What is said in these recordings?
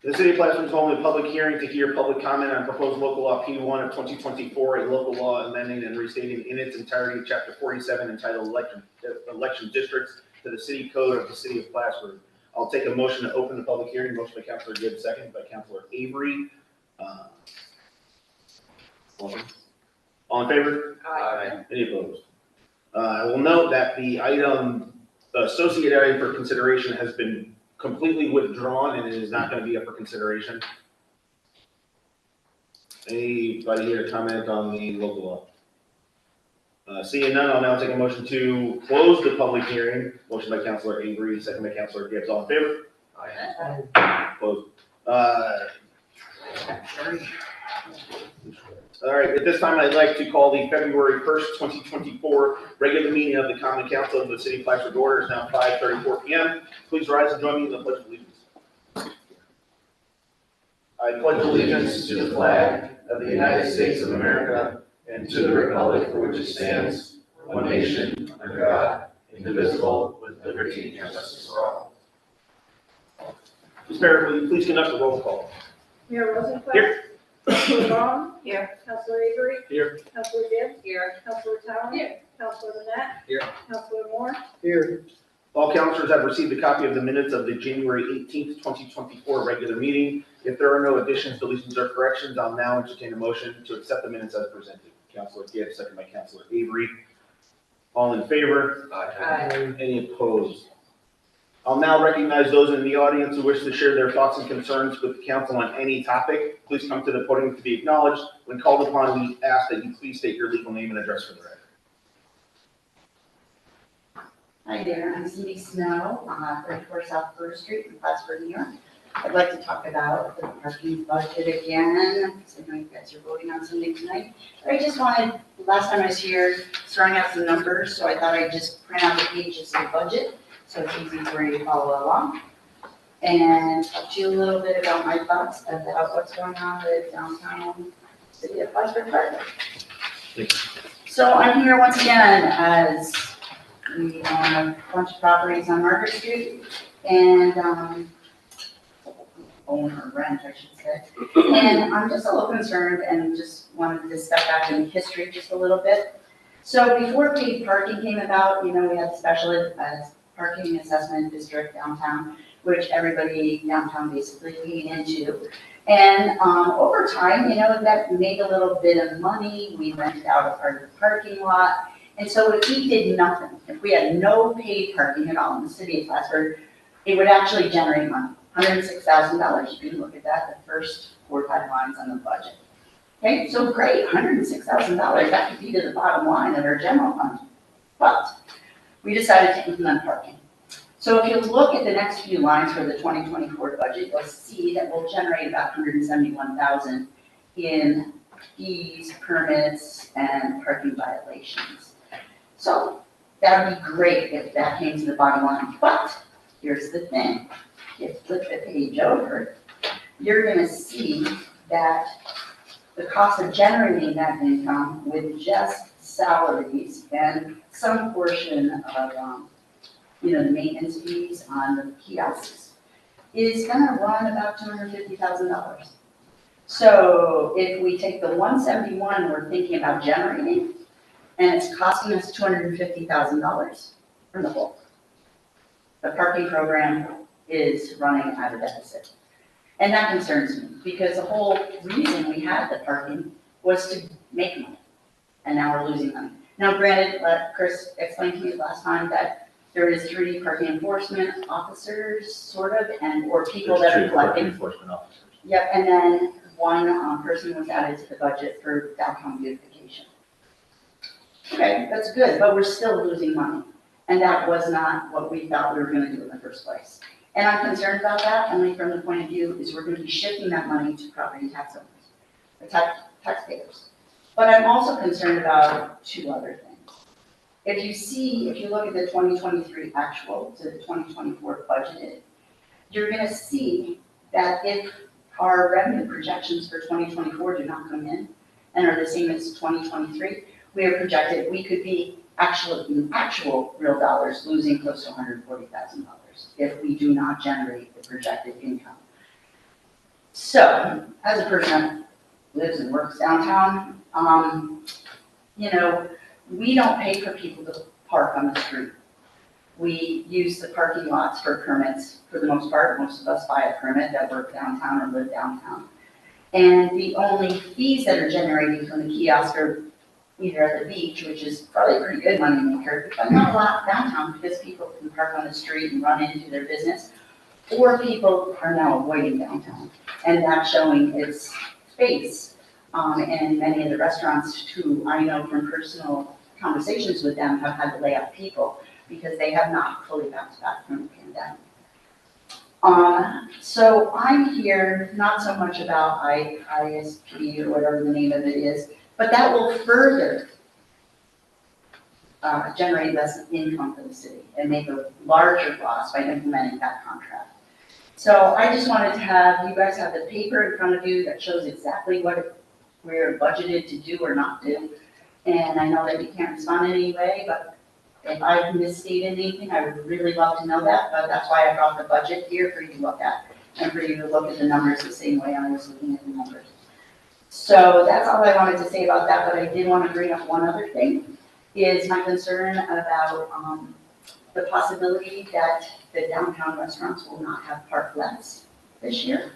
The City of Plattsburgh is holding a public hearing to hear public comment on proposed local law P1 of 2024, a local law amending and restating in its entirety Chapter 47 entitled Election Districts to the City Code of the City of Plattsburgh. I'll take a motion to open the public hearing. Motion by Councilor Gibbs, second by Councilor Avery. All in favor? Aye. Any opposed? I will note that the item, the associated item for consideration has been completely withdrawn and it is not going to be up for consideration. Anybody here to comment on the local law? Seeing none, I'll now take a motion to close the public hearing. Motion by Councilor Avery, second by Councilor Gibbs. All in favor? Aye. Closed. All right, at this time, I'd like to call the February 1st, 2024 regular meeting of the Common Council of the City of Plattsburgh order. It's now 5:34 p.m. Please rise and join me in the Pledge of Allegiance. I pledge allegiance to the flag of the United States of America and to the republic for which it stands, one nation, under God, indivisible, with liberty and justice for all. Ms. Barrett, will you please conduct the roll call? Mayor Rosenfeld. Here. Councilor Vaughn. Here. Councilor Avery. Here. Councilor Gibbs. Here. Councilor Talon. Here. Councilor Net. Here. Councilor Moore. Here. All councilors have received a copy of the minutes of the January 18th, 2024 regular meeting. If there are no additions, deletions, or corrections, I'll now entertain a motion to accept the minutes as presented. Councilor Gibbs, second by Councilor Avery. All in favor? Aye. Any opposed? I'll now recognize those in the audience who wish to share their thoughts and concerns with the council on any topic. Please come to the podium to be acknowledged. When called upon, we ask that you please state your legal name and address for the record. Hi there, I'm Cindy Snow, 34 South First Street in Plattsburgh, New York. I'd like to talk about the parking budget again, because I know you guys are voting on something tonight. I just wanted, last time I was here, throwing out some numbers, so I thought I'd just print out the pages of the budget, so it's easy for you to follow along. And talk to you a little bit about my thoughts about what's going on with downtown City of Plattsburgh Park. So I'm here once again as we own a bunch of properties on Market Street and own or rent, I should say. And I'm just a little concerned and just wanted to step back in history just a little bit. So before paid parking came about, you know, we had the special parking assessment district downtown, which everybody downtown basically paid into. And over time, you know, that made a little bit of money. We rented out a part of the parking lot. And so if we did nothing, if we had no paid parking at all in the city of Plattsburgh, it would actually generate money, $106,000. You can look at that, the first 4 or 5 lines on the budget. Okay, so great, $106,000, that could be to the bottom line of our general fund. But we decided to implement parking. So if you look at the next few lines for the 2024 budget, you'll see that we'll generate about $171,000 in fees, permits, and parking violations. So that would be great if that came to the bottom line. But here's the thing. If you flip the page over, you're going to see that the cost of generating that income with just salaries and some portion of, you know, the maintenance fees on the kiosks is going to run about $250,000. So if we take the 171 we're thinking about generating, and it's costing us $250,000 from the whole, the parking program is running at a deficit. And that concerns me, because the whole reason we had the parking was to make money, and now we're losing money. Now granted, Chris explained to me last time that there is 3 parking enforcement officers, sort of, and or people that are collecting. Enforcement officers. Yep, and then 1 person was added to the budget for downtown beautification. Okay, that's good, but we're still losing money. And that was not what we thought we were gonna do in the first place. And I'm concerned about that, only from the point of view is we're gonna be shifting that money to property tax owners, the taxpayers. But I'm also concerned about 2 other things. If you look at the 2023 actual to the 2024 budgeted, you're gonna see that if our revenue projections for 2024 do not come in and are the same as 2023, we are projected, we could be in actual real dollars losing close to $140,000 if we do not generate the projected income. So, as a person that lives and works downtown, you know, we don't pay for people to park on the street. We use the parking lots for permits for the most part. Most of us buy a permit that work downtown or live downtown. And the only fees that are generated from the kiosk are either at the beach, which is probably a pretty good money maker, but not a lot downtown because people can park on the street and run into their business. Or people are now avoiding downtown and not showing its face. And many of the restaurants who I know from personal conversations with them have had to lay off people because they have not fully bounced back from the pandemic. So I'm here not so much about ISP or whatever the name of it is, but that will further generate less income for the city and make a larger loss by implementing that contract. So I just wanted to have, you guys have the paper in front of you that shows exactly what we're budgeted to do or not do. And I know that you can't respond in any way, but if I misstated anything, I would really love to know that, but that's why I brought the budget here for you to look at and for you to look at the numbers the same way I was looking at the numbers. So that's all I wanted to say about that, but I did want to bring up one other thing, is my concern about the possibility that the downtown restaurants will not have parklets this year.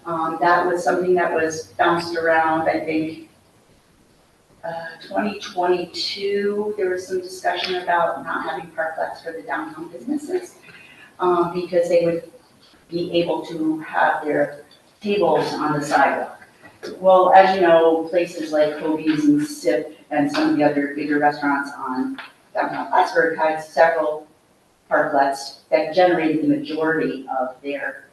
That was something that was bounced around, I think, 2022, there was some discussion about not having parklets for the downtown businesses because they would be able to have their tables on the sidewalk. Well, as you know, places like Kobe's and Sip and some of the other bigger restaurants on downtown Plattsburgh had several parklets that generated the majority of their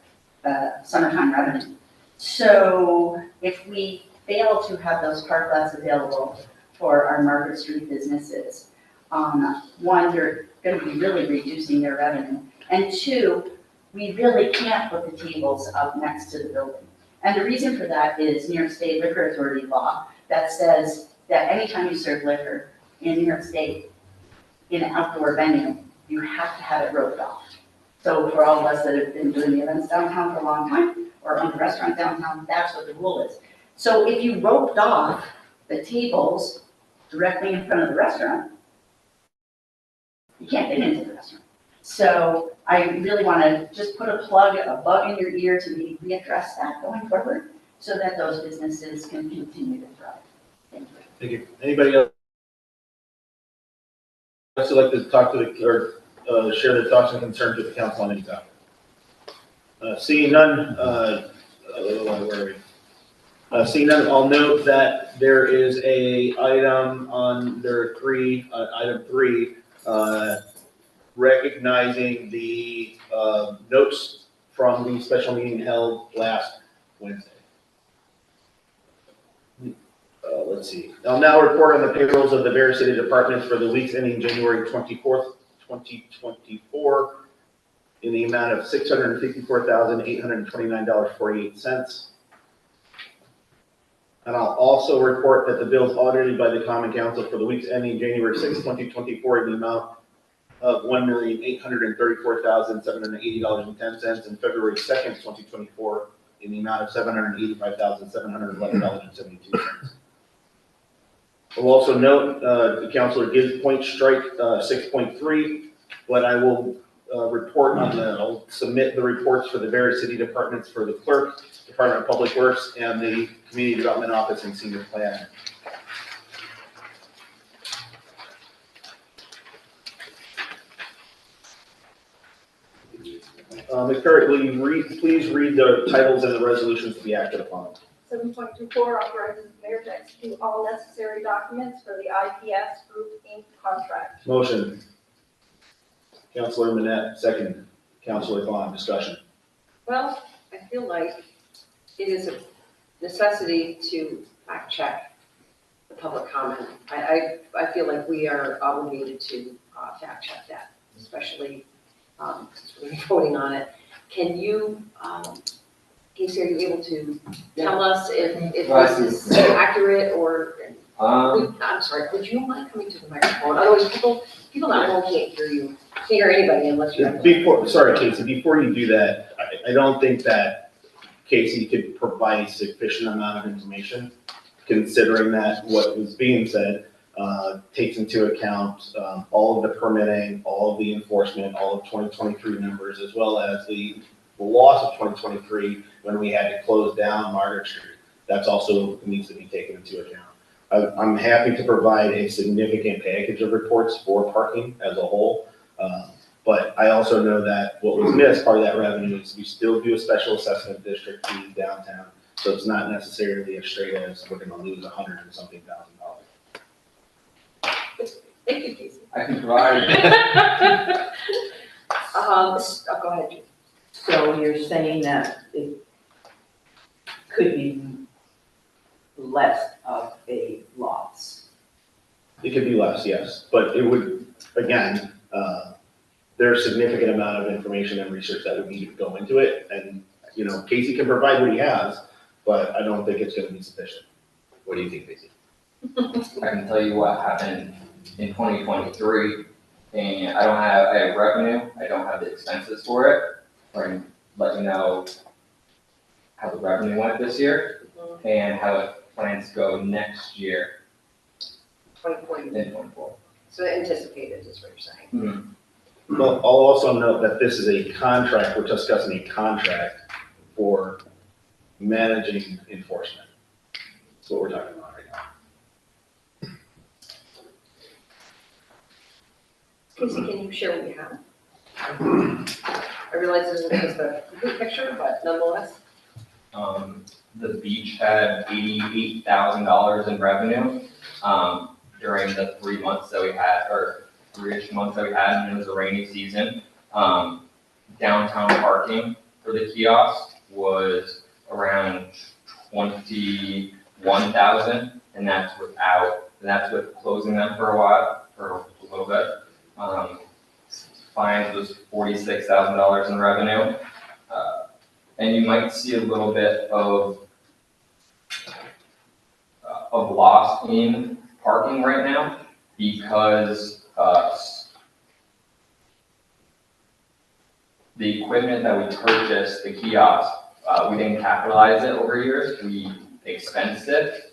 summertime revenue. So if we fail to have those parklets available for our Market Street businesses, one, they're going to be really reducing their revenue, and two, we really can't put the tables up next to the building. And the reason for that is New York State Liquor Authority law that says that anytime you serve liquor in New York State in an outdoor venue, you have to have it roped off. So for all of us that have been doing the events downtown for a long time or own a restaurant downtown, that's what the rule is. So if you roped off the tables directly in front of the restaurant, you can't get into the restaurant. So I really want to just put a bug in your ear to maybe readdress that going forward so that those businesses can continue to thrive. Thank you. Thank you. Anybody else would like to talk to the, or share their thoughts and concerns with the council on any topic? Seeing none, where are we? Seeing none, I'll note that there is a item on item three, recognizing the notes from the special meeting held last Wednesday. Let's see. I'll now report on the payrolls of the various city departments for the weeks ending January 24th, 2024, in the amount of $654,829.48. And I'll also report that the bills audited by the Common Council for the weeks ending January 6th, 2024, in the amount of $1,834,780.10, and February 2nd, 2024, in the amount of $785,711.72. We'll also note the councilor gives point strike 6.3, but I will report on I'll submit the reports for the various city departments for the clerk, Department of Public Works, and the Community Development Office and Senior Plan. McCurry, will you please read the titles and the resolutions to be acted upon? 7.24 authorizes the mayor to execute all necessary documents for the IPS Group Inc. contract. Motion. Councilor Manette, second. Councilor Vaughn, discussion. Well, I feel like it is a necessity to fact check the public comment. I feel like we are obligated to fact check that, especially since we're voting on it. Can you, Casey, are you able to tell us if this is accurate or? I'm sorry, would you mind coming to the microphone? Otherwise, people at home can't hear you, can't hear anybody unless you have. Sorry, Casey, before you do that, I don't think that Casey could provide sufficient amount of information, considering that what was being said takes into account all of the permitting, all of the enforcement, all of 2023 numbers, as well as the loss of 2023 when we had to close down Margaret Street. That's also needs to be taken into account. I'm happy to provide a significant package of reports for parking as a whole. But I also know that what was missed, part of that revenue is we still do a special assessment district fee downtown. So it's not necessarily as straight as we're gonna lose $100 and something thousand. Thank you, Casey. I can provide, Go ahead, Judy. So you're saying that it could be less of a loss? It could be less, yes, but it would, again, there's a significant amount of information and research that would need to go into it. And, you know, Casey can provide what he has, but I don't think it's gonna be sufficient. What do you think, Casey? I can tell you what happened in 2023, and I have revenue, I don't have the expenses for it. I can let you know how the revenue went this year and how it plans to go next year 2040. in 2024. So anticipated is what you're saying. Well, I'll also note that this is a contract, we're discussing a contract for managing enforcement. That's what we're talking about right now. Casey, can you share what you have? I realize this isn't just a complete picture, but nonetheless. The beach had $88,000 in revenue, during the 3 months that we had, or 3-ish months that we had, and it was a rainy season. Downtown parking for the kiosk was around 21,000, and that's with closing them for a little bit. Fines was $46,000 in revenue. And you might see a little bit of loss in parking right now because the equipment that we purchased, the kiosk, we didn't capitalize it over years, we expensed it,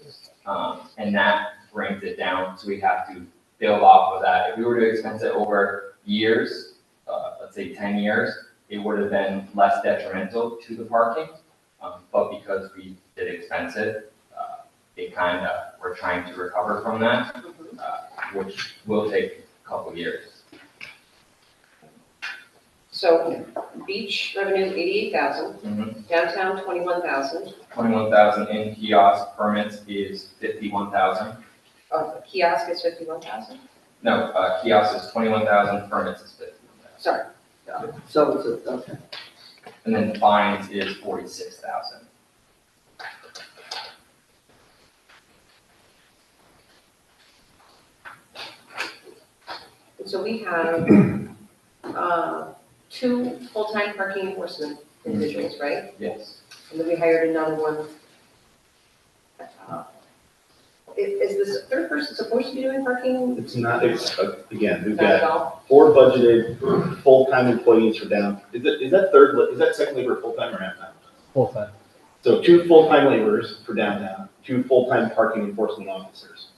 and that brings it down, so we have to build off of that. If we were to expense it over years, let's say 10 years, it would have been less detrimental to the parking, but because we did expense it, we're trying to recover from that, which will take a couple of years. So beach revenue, 88,000, downtown, 21,000. 21,000 in kiosk, permits is 51,000. Kiosk is 51,000? No, kiosk is 21,000, permits is 51,000. Sorry. So it's okay. And then fines is 46,000. So we have 2 full-time parking enforcement individuals, right? Yes. And then we hired another one. Is this third person supposed to be doing parking? It's not, it's, again, we've Not at got all? 4 budgeted full-time employees for down, is that second labor full-time or half-time? Full-time. So 2 full-time laborers for downtown, 2 full-time parking enforcement officers.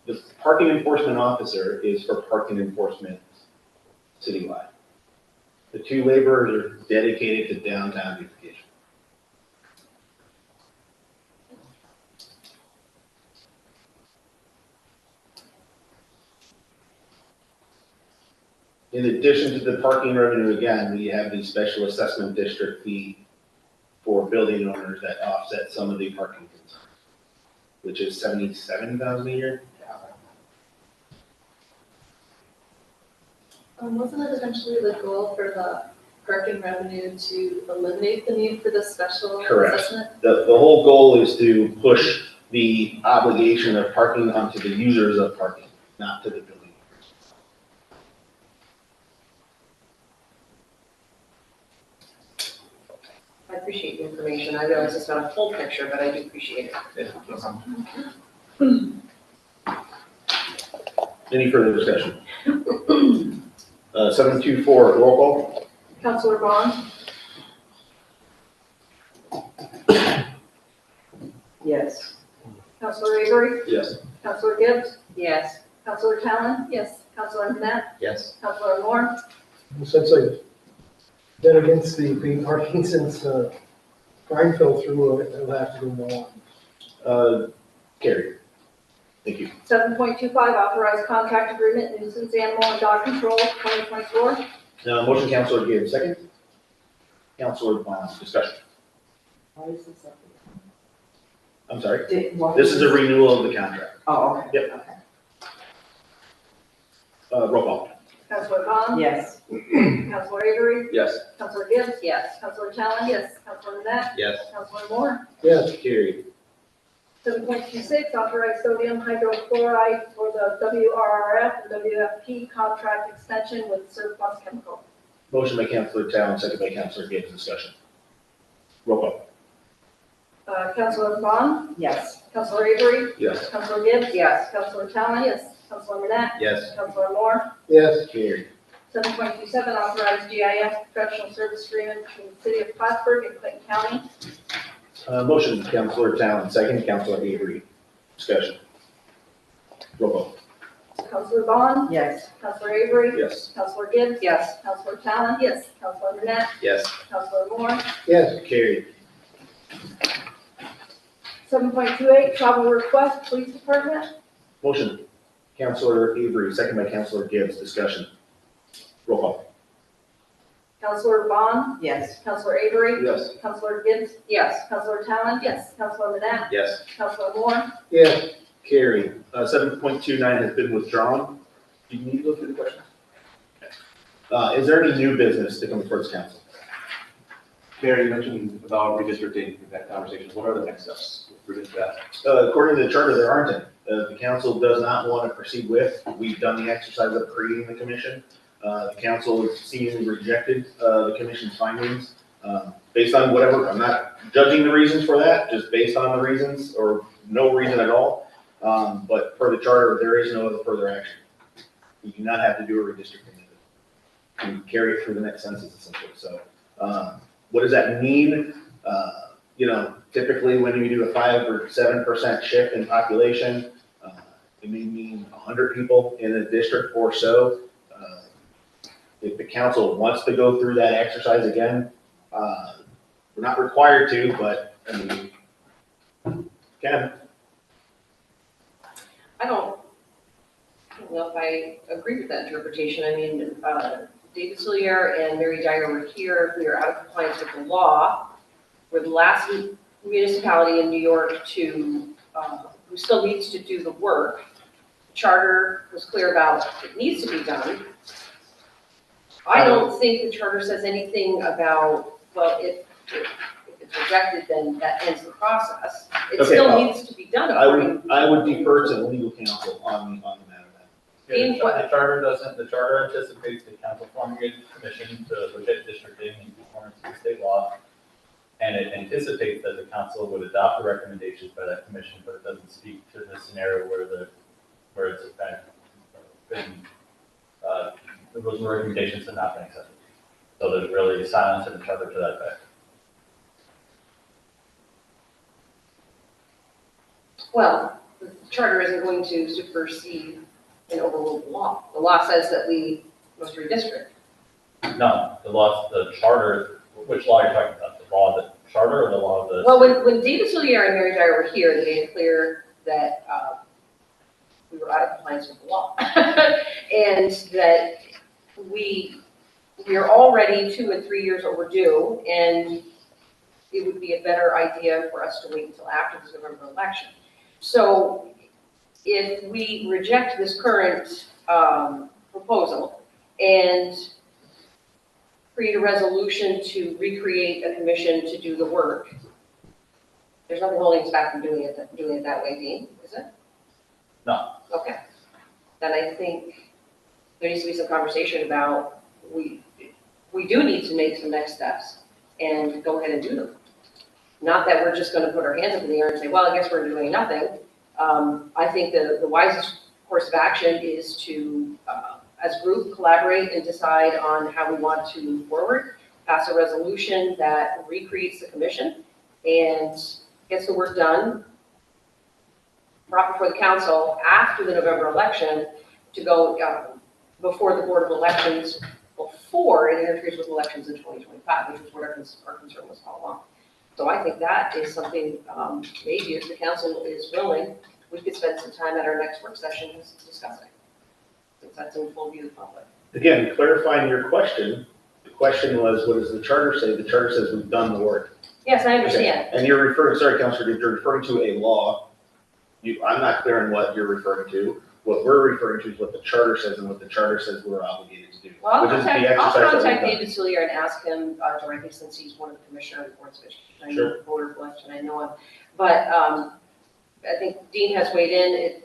The parking enforcement officer is for parking enforcement citywide. The 2 laborers are dedicated to downtown beautification. In addition to the parking revenue, again, we have the special assessment district fee for building owners that offset some of the parking concerns, which is 77,000 a year. Wasn't it eventually the goal for the parking revenue to eliminate the need for the special Correct. assessment? The whole goal is to push the obligation of parking onto the users of parking, not to the building. I appreciate the information. I realize it's not a full picture, but I do appreciate it. Any further discussion? 724, roll call. Counselor Bond? Yes. Counselor Avery, Yes. Counselor Gibbs, Yes. Counselor Talon. Yes. Counselor Net, Yes. Counselor Moore, Since I've been against the paid parking since Brian fell through, I'll have to go more on. Carried. Thank you. 7.25, authorized contract agreement, nuisance animal and dog control, 2024. Motion, Counselor Gibbs, second. Counselor Bond, discussion. Why is this up? I'm sorry. What This is a renewal of the contract. Oh, okay. Yep. Okay. Roll call. Counselor Bond. Yes. Counselor Avery, Yes. Counselor Gibbs, Yes. Counselor Talon. Yes. Counselor Net, Yes. Counselor Moore. Yes, Carried. 7.26, authorized sodium hydrochloride for the WRRF and WFP contract extension with Surplus Chemical. Motion by Counselor Talon, second by Counselor Gibbs, discussion. Roll call. Counselor Bond, Yes. Counselor Avery, Yes. Counselor Gibbs, Yes. Counselor Talon. Yes. Counselor Net, Yes. Counselor Moore. yes, Carried. 7.27, authorized GIS professional service agreement between the city of Plattsburgh and Clinton County. Motion, Counselor Talon, second, Counselor Avery, discussion. Roll call. Counselor Bond, Yes. Counselor Avery, Yes. Counselor Gibbs, Yes. Counselor Talon. Yes. Counselor Net, Yes. Counselor Moore. yes, Carried. 7.28, travel request, police department. Motion, Counselor Avery, second by Counselor Gibbs, discussion. Roll call. Counselor Bond, Yes. Counselor Avery, Yes. Counselor Gibbs, Yes. Counselor Talon. Yes. Counselor Net, Yes. Counselor Moore. yes. Carried. 7.29 has been withdrawn. Do you need to go through the questions? Is there any new business to come before this council? Mayor, you mentioned about redistricting in that conversation. What are the next steps with that? According to the charter, there aren't any. The council does not want to proceed with. We've done the exercise of creating the commission. The council has seemingly rejected the commission's findings based on whatever. I'm not judging the reasons for that, just based on the reasons or no reason at all. But per the charter, there is no other further action. You do not have to do a redistricting. You carry it through the next census essentially. So what does that mean? Typically when you do a 5 or 7% shift in population, it may mean 100 people in a district or so. If the council wants to go through that exercise again, we're not required to, but I mean, can. I don't know if I agree with that interpretation. I mean, David Sillier and Mary Dyer were here. We are out of compliance with the law. We're the last municipality in New York to, who still needs to do the work. The charter was clear about it needs to be done. I don't think the charter says anything about, well, if it's rejected, then that ends the process. It Okay, still needs to be done according. I would defer to the legal counsel on the matter. Being what- The charter anticipates the council forming a commission to look at districting in conformance with state law. And it anticipates that the council would adopt the recommendations by that commission, but it doesn't speak to the scenario where it's been, those recommendations have not been accepted. So there's really silence in the charter to that effect. Well, the charter isn't going to supersede and overrule the law. The law says that we must redistrict. No, the charter, which law are you talking about? The law of the charter or the law of the? Well, when David Sillier and Mary Dyer were here, they made it clear that we were out of compliance with the law. And that we are already 2 and 3 years overdue, and it would be a better idea for us to wait until after the November election. So if we reject this current proposal and create a resolution to recreate a commission to do the work, there's nothing holding us back from doing it that way, Dean, is it? No. Okay. Then I think there needs to be some conversation about, we do need to make some next steps and go ahead and do them. Not that we're just gonna put our hands up in the air and say, well, I guess we're doing nothing. I think the wisest course of action is to, as a group, collaborate and decide on how we want to move forward, pass a resolution that recreates the commission and gets the work done brought before the council after the November election to go before the Board of Elections before it interferes with elections in 2025, which is what our concern was all along. So I think that is something, maybe if the council is willing, we could spend some time at our next work session discussing, since that's in full view of the public. Again, clarifying your question, the question was, what does the charter say? The charter says we've done the work. Yes, I understand. And you're referring, sorry, Counselor, you're referring to a law. I'm not clear on what you're referring to. What we're referring to is what the charter says, and what the charter says we're obligated to do. Well, I'll which is the contact exercise that we've done. David Cillier and ask him directly, since he's one of the commissioner of the boards of education. I know the board of election, I know him. But I think Dean has weighed in.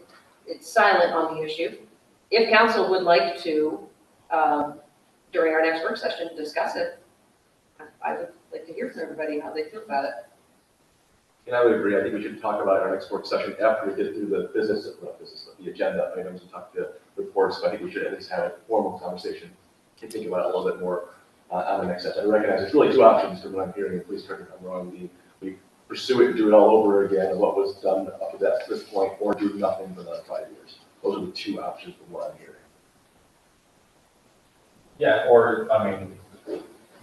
It's silent on the issue. If council would like to, during our next work session, discuss it, I would like to hear from everybody how they feel about it. And I would agree. I think we should talk about it in our next work session after we get through the the agenda items and talk to reports. So I think we should at least have a formal conversation and think about it a little bit more on the next step. I recognize there's really two options from what I'm hearing, and please correct me if I'm wrong. We pursue it and do it all over again of what was done up to this point, or do nothing for another 5 years. Those are the two options from what I'm hearing. Yeah, or, I mean,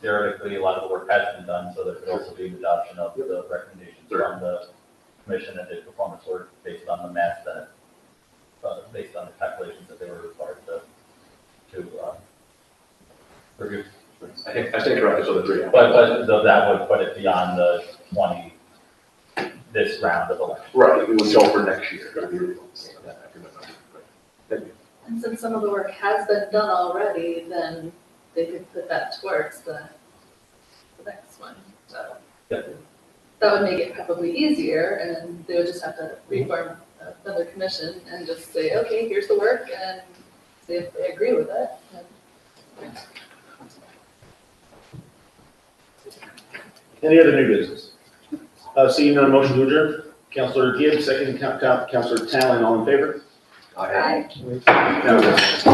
theoretically, a lot of the work has been done, so there could also be an adoption of the recommendations from the commission and the performance work based on the math that, based on the calculations that they were required to review. I think correct. So the three. But that would put it beyond the 20, this round of election. Right, we would go for next year. Thank you. And since some of the work has been done already, then they could put that towards the next one, so. Yeah. That would make it probably easier, and they would just have to reform another commission and just say, okay, here's the work, and see if they agree with it. And Any other new business? Seeing none, motion to adjourn. Counselor Gibbs, second, Counselor Talon, all in favor? Aye. Unanimous.